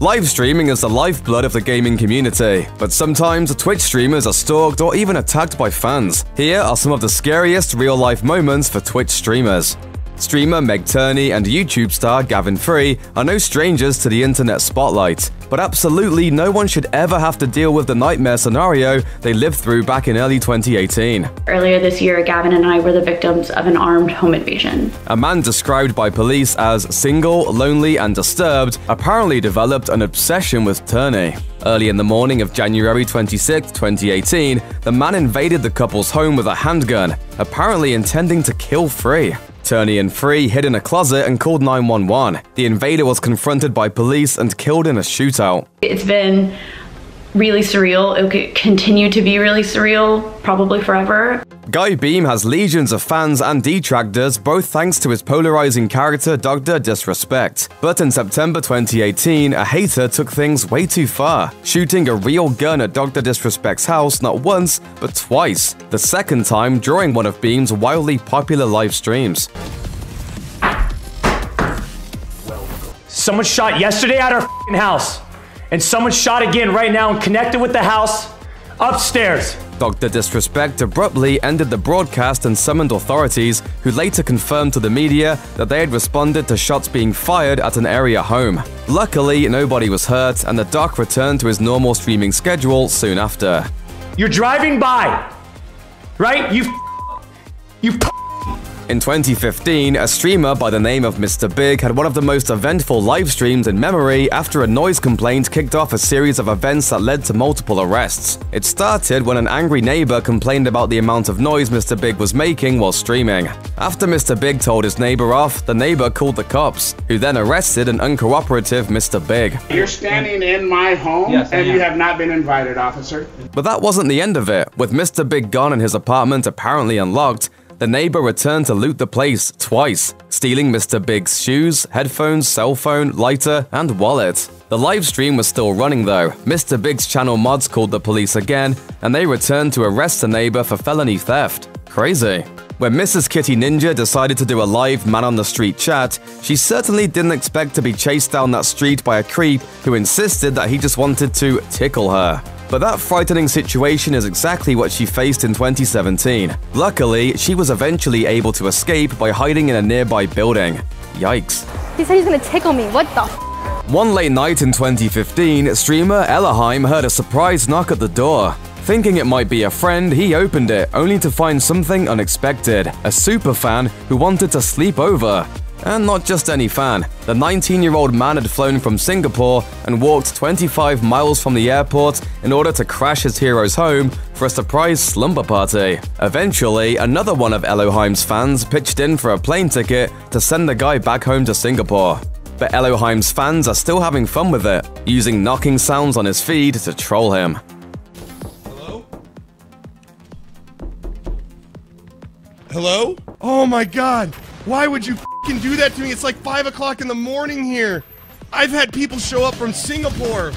Live streaming is the lifeblood of the gaming community, but sometimes Twitch streamers are stalked or even attacked by fans. Here are some of the scariest real-life moments for Twitch streamers. Streamer Meg Turney and YouTube star Gavin Free are no strangers to the internet spotlight, but absolutely no one should ever have to deal with the nightmare scenario they lived through back in early 2018. Earlier this year, Gavin and I were the victims of an armed home invasion. A man described by police as single, lonely, and disturbed apparently developed an obsession with Turney. Early in the morning of January 26, 2018, the man invaded the couple's home with a handgun, apparently intending to kill Free. Turney and Free hid in a closet and called 911. The invader was confronted by police and killed in a shootout. It's been really surreal. It could continue to be really surreal, probably forever. Guy Beam has legions of fans and detractors, both thanks to his polarizing character Dr. Disrespect. But in September 2018, a hater took things way too far, shooting a real gun at Dr. Disrespect's house not once, but twice, the second time during one of Beam's wildly popular live streams. Someone shot yesterday at our house, and someone shot again right now and connected with the house upstairs. Dr. Disrespect abruptly ended the broadcast and summoned authorities, who later confirmed to the media that they had responded to shots being fired at an area home. Luckily, nobody was hurt, and the doc returned to his normal streaming schedule soon after. You're driving by, right? You In 2015, a streamer by the name of Mr. Big had one of the most eventful live streams in memory after a noise complaint kicked off a series of events that led to multiple arrests. It started when an angry neighbor complained about the amount of noise Mr. Big was making while streaming. After Mr. Big told his neighbor off, the neighbor called the cops, who then arrested an uncooperative Mr. Big. You're standing in my home, and you have not been invited, officer. But that wasn't the end of it. With Mr. Big gone and his apartment apparently unlocked, the neighbor returned to loot the place twice, stealing Mr. Big's shoes, headphones, cell phone, lighter, and wallet. The live stream was still running though. Mr. Big's channel mods called the police again, and they returned to arrest the neighbor for felony theft. Crazy. When Mrs. Kitty Ninja decided to do a live man-on-the-street chat, she certainly didn't expect to be chased down that street by a creep who insisted that he just wanted to tickle her. But that frightening situation is exactly what she faced in 2017. Luckily, she was eventually able to escape by hiding in a nearby building. Yikes. He said he's gonna tickle me. What the One late night in 2015, streamer Ellaheim heard a surprise knock at the door. Thinking it might be a friend, he opened it, only to find something unexpected. A superfan who wanted to sleep over. And not just any fan. The 19-year-old man had flown from Singapore and walked 25 miles from the airport in order to crash his hero's home for a surprise slumber party. Eventually, another one of Ellaheim's fans pitched in for a plane ticket to send the guy back home to Singapore. But Ellaheim's fans are still having fun with it, using knocking sounds on his feed to troll him. Hello? Hello? Oh my god! Why would you f***ing do that to me? It's like 5 o'clock in the morning here! I've had people show up from Singapore!